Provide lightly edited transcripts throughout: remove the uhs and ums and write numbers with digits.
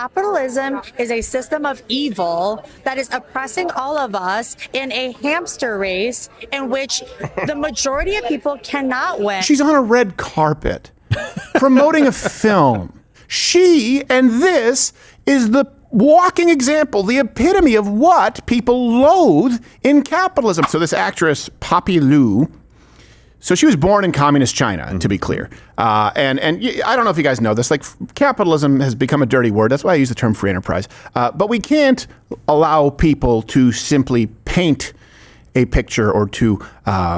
Capitalism is a system of evil that is oppressing all of us in a hamster race in which the majority of people cannot win. She's on a red carpet promoting a film. She and this is the walking example, the epitome of what people loathe in capitalism. So this actress, Poppy Liu, so she was born in communist China, to be clear. And I don't know if you guys know this, like capitalism has become a dirty word. That's why I use the term free enterprise. But we can't allow people to simply paint a picture or to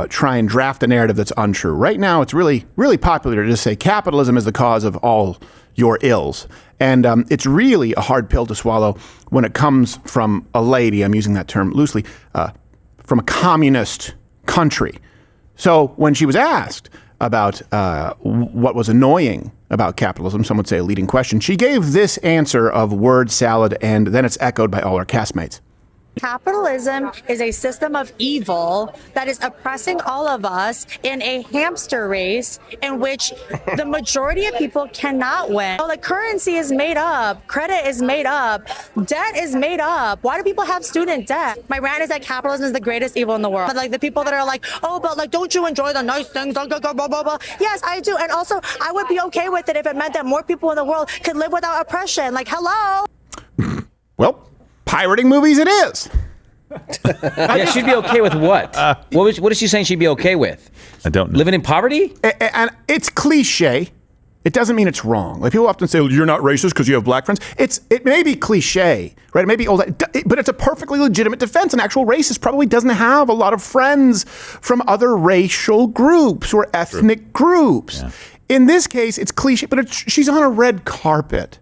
try and draft a narrative that's untrue. Right now, it's really, really popular to just say capitalism is the cause of all your ills. And it's really a hard pill to swallow when it comes from a lady, I'm using that term loosely, from a communist country. So when she was asked about what was annoying about capitalism, some would say a leading question, she gave this answer of word salad, and then it's echoed by all her castmates. Capitalism is a system of evil that is oppressing all of us in a hamster race in which the majority of people cannot win. Like currency is made up, credit is made up, debt is made up. Why do people have student debt? My rant is that capitalism is the greatest evil in the world. But like the people that are like, oh, but like, don't you enjoy the nice things? Blah, blah, blah, blah. Yes, I do. And also, I would be okay with it if it meant that more people in the world could live without oppression. Like, hello? Well, pirating movies it is. Yeah, she'd be okay with what? What is she saying she'd be okay with? I don't know. Living in poverty? And it's cliche. It doesn't mean it's wrong. Like people often say, well, you're not racist because you have black friends. It may be cliche, right? It may be old, but it's a perfectly legitimate defense. An actual racist probably doesn't have a lot of friends from other racial groups or ethnic groups. Yeah. In this case, it's cliche, but she's on a red carpet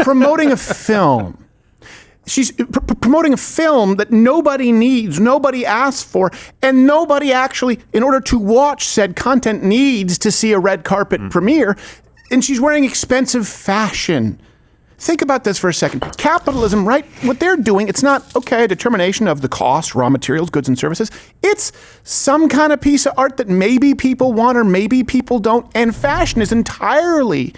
promoting a film. She's promoting a film that nobody needs, nobody asks for, and nobody actually, in order to watch said content, needs to see a red carpet premiere. And she's wearing expensive fashion. Think about this for a second. Capitalism, right? What they're doing, it's not, okay, a determination of the cost, raw materials, goods and services. It's some kind of piece of art that maybe people want or maybe people don't. And fashion is entirely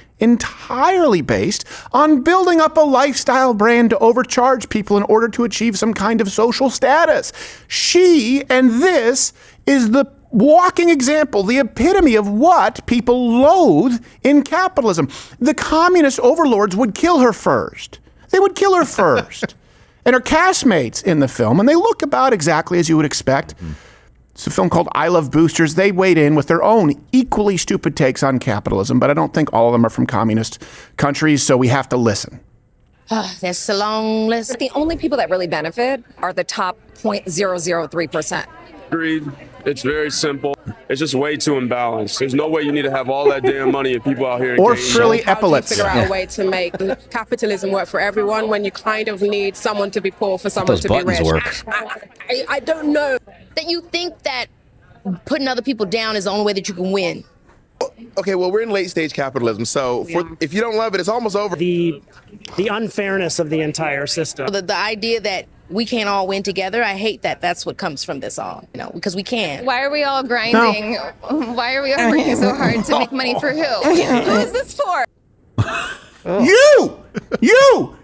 based on building up a lifestyle brand to overcharge people in order to achieve some kind of social status. She and this is the walking example, the epitome of what people loathe in capitalism. The communist overlords would kill her first. They would kill her first. And her castmates in the film, and they look about exactly as you would expect. It's a film called I Love Boosters. They weighed in with their own equally stupid takes on capitalism, but I don't think all of them are from communist countries, so we have to listen. There's a long list. The only people that really benefit are the top 0.003%. Agreed. It's very simple. It's just way too imbalanced. There's no way you need to have all that damn money and people out here. Or frilly epaulets. Figure out a way to make capitalism work for everyone when you kind of need someone to be poor for someone to be rich. I don't know. That you think that putting other people down is the only way that you can win. Okay, well, we're in late stage capitalism, so if you don't love it, it's almost over. The unfairness of the entire system. The idea that we can't all win together, I hate that. That's what comes from this all, because we can. Why are we all grinding? No. Why are we all working so hard to make money for who? Who is this for?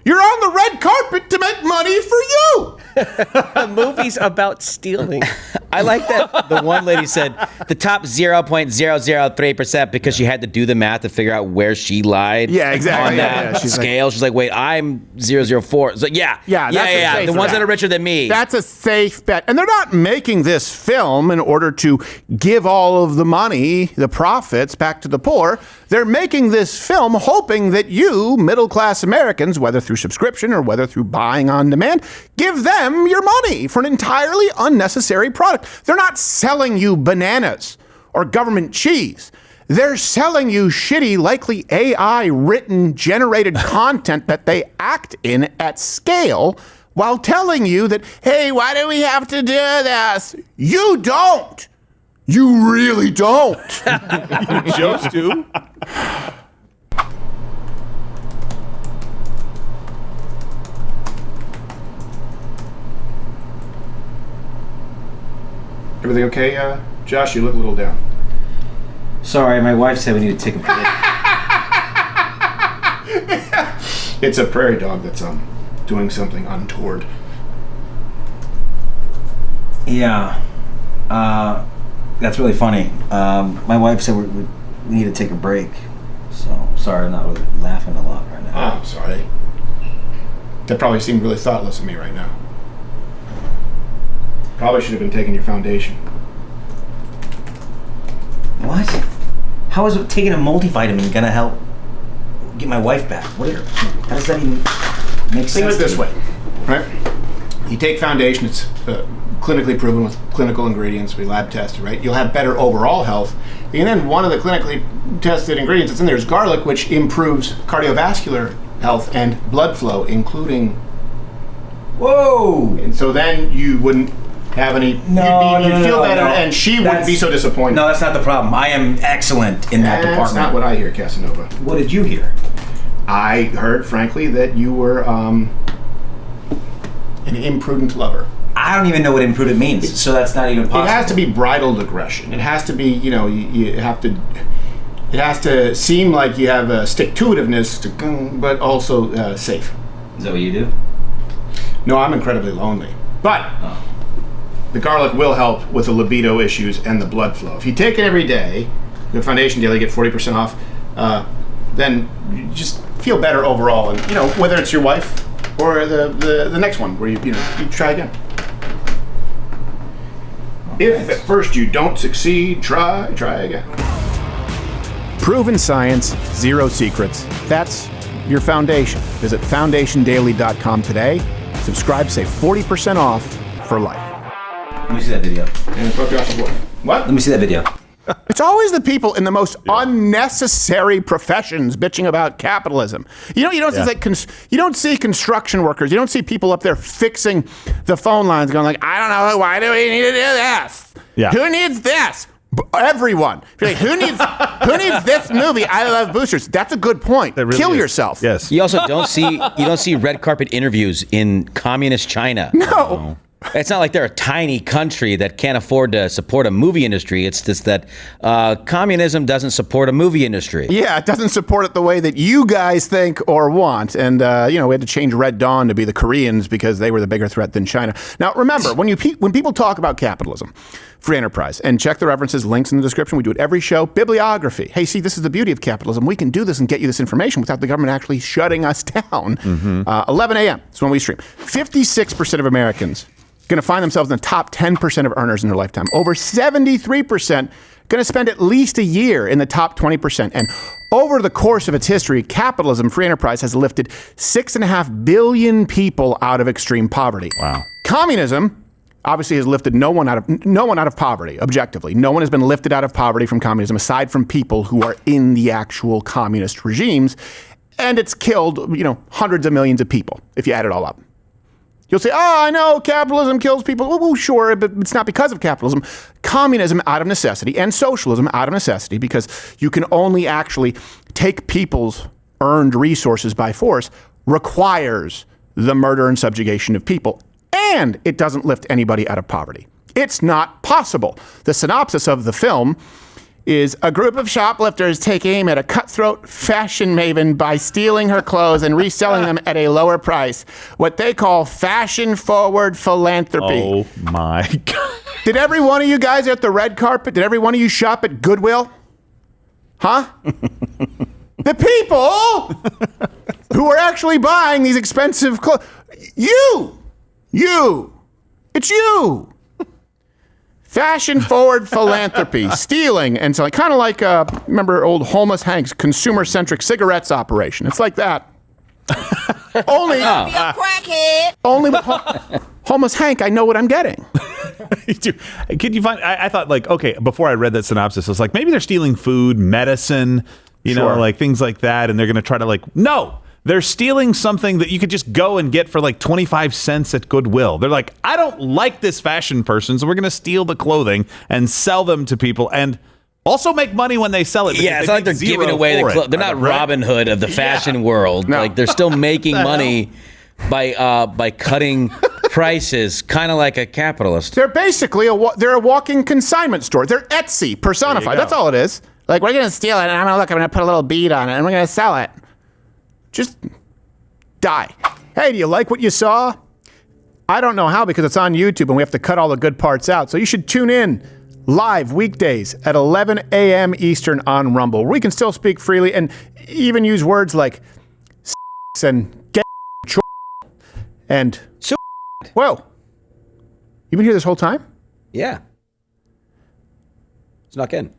You're on the red carpet to make money for you. A movie's about stealing. I like that the one lady said the top 0.003% because she had to do the math to figure out where she lied. Yeah, exactly. On that scale. She's like, wait, I'm 0.04. So yeah. The ones that are richer than me. That's a safe bet. And they're not making this film in order to give all of the money, the profits, back to the poor. They're making this film hoping that you, middle-class Americans, whether through subscription or whether through buying on demand, give them your money for an entirely unnecessary product. They're not selling you bananas or government cheese. They're selling you shitty, likely AI-written, generated content that they act in at scale while telling you that, hey, why do we have to do this? You don't. You really don't. You just do. Everything okay, Josh? You look a little down. Sorry, my wife said we need to take a break. It's a prairie dog that's doing something untoward. Yeah. That's really funny. My wife said we need to take a break. So, sorry, I'm not really laughing a lot right now. Oh, I'm sorry. That probably seemed really thoughtless of me right now. Probably should have been taking your foundation. What? How is taking a multivitamin gonna help get my wife back? How does that even make sense? Think of it this way, right? You take foundation, it's clinically proven with clinical ingredients, we lab tested, right? You'll have better overall health. And then one of the clinically tested ingredients that's in there is garlic, which improves cardiovascular health and blood flow, including... Whoa! And so then you wouldn't have any... You'd feel better, and she wouldn't be so disappointed. No, that's not the problem. I am excellent in that department. That's not what I hear, Casanova. What did you hear? I heard, frankly, that you were an imprudent lover. I don't even know what imprudent means, so that's not even possible. It has to be bridled aggression. It has to be, you have to... It has to seem like you have a stick-to-itiveness, but also safe. Is that what you do? No, I'm incredibly lonely. But the garlic will help with the libido issues and the blood flow. If you take it every day, the Foundation Daily, get 40% off, then you just feel better overall. And, whether it's your wife or the next one where you try again. If at first you don't succeed, try again. Proven science, zero secrets. That's your foundation. Visit foundationdaily.com today. Subscribe, save 40% off for life. Let me see that video. And what? Let me see that video. It's always the people in the most unnecessary professions bitching about capitalism. You don't see construction workers. You don't see people up there fixing the phone lines, going like, I don't know, why do we need to do this? Yeah. Who needs this? Everyone. You're like, who needs this movie? I love boosters. That's a good point. Really Kill is. yourself. Yes. You also don't see red carpet interviews in communist China. No. It's not like they're a tiny country that can't afford to support a movie industry. It's just that communism doesn't support a movie industry. Yeah, it doesn't support it the way that you guys think or want. And, we had to change Red Dawn to be the Koreans because they were the bigger threat than China. Now, remember, when people talk about capitalism, free enterprise, and check the references, links in the description. We do it every show. Bibliography. Hey, see, this is the beauty of capitalism. We can do this and get you this information without the government actually shutting us down. 11 a.m. is when we stream. 56% of Americans going to find themselves in the top 10% of earners in their lifetime. Over 73% going to spend at least a year in the top 20%. And over the course of its history, capitalism, free enterprise, has lifted 6.5 billion people out of extreme poverty. Wow. Communism obviously has lifted no one out of poverty, objectively. No one has been lifted out of poverty from communism aside from people who are in the actual communist regimes. And it's killed, hundreds of millions of people, if you add it all up. You'll say, I know capitalism kills people. Well, sure, but it's not because of capitalism. Communism out of necessity and socialism out of necessity, because you can only actually take people's earned resources by force, requires the murder and subjugation of people. And it doesn't lift anybody out of poverty. It's not possible. The synopsis of the film is a group of shoplifters take aim at a cutthroat fashion maven by stealing her clothes and reselling them at a lower price. What they call fashion-forward philanthropy. Oh, my God. Did every one of you guys at the red carpet, did every one of you shop at Goodwill? Huh? The people who are actually buying these expensive clothes. It's you. Fashion-forward philanthropy, stealing, and so kind of like, remember old Homeless Hank's consumer-centric cigarettes operation. It's like that. Only with Homeless Hank, I know what I'm getting. Could you find? I thought, okay, before I read that synopsis, I was like, maybe they're stealing food, medicine, like things like that, and they're going to try to no. They're stealing something that you could just go and get for 25 cents at Goodwill. They're like, I don't like this fashion person, so we're going to steal the clothing and sell them to people and also make money when they sell it. Yeah, it's not like they're giving away the clothes. They're not Robin Hood of the fashion world. No. They're still making money by cutting prices, kind of like a capitalist. They're basically they're a walking consignment store. They're Etsy personified. That's all it is. We're going to steal it, and I'm going to put a little bead on it, and we're going to sell it. Just die. Hey, do you like what you saw? I don't know how because it's on YouTube and we have to cut all the good parts out. So you should tune in live weekdays at 11 a.m. Eastern on Rumble. We can still speak freely and even use words like and get and so. Whoa. You've been here this whole time? Yeah. It's not good.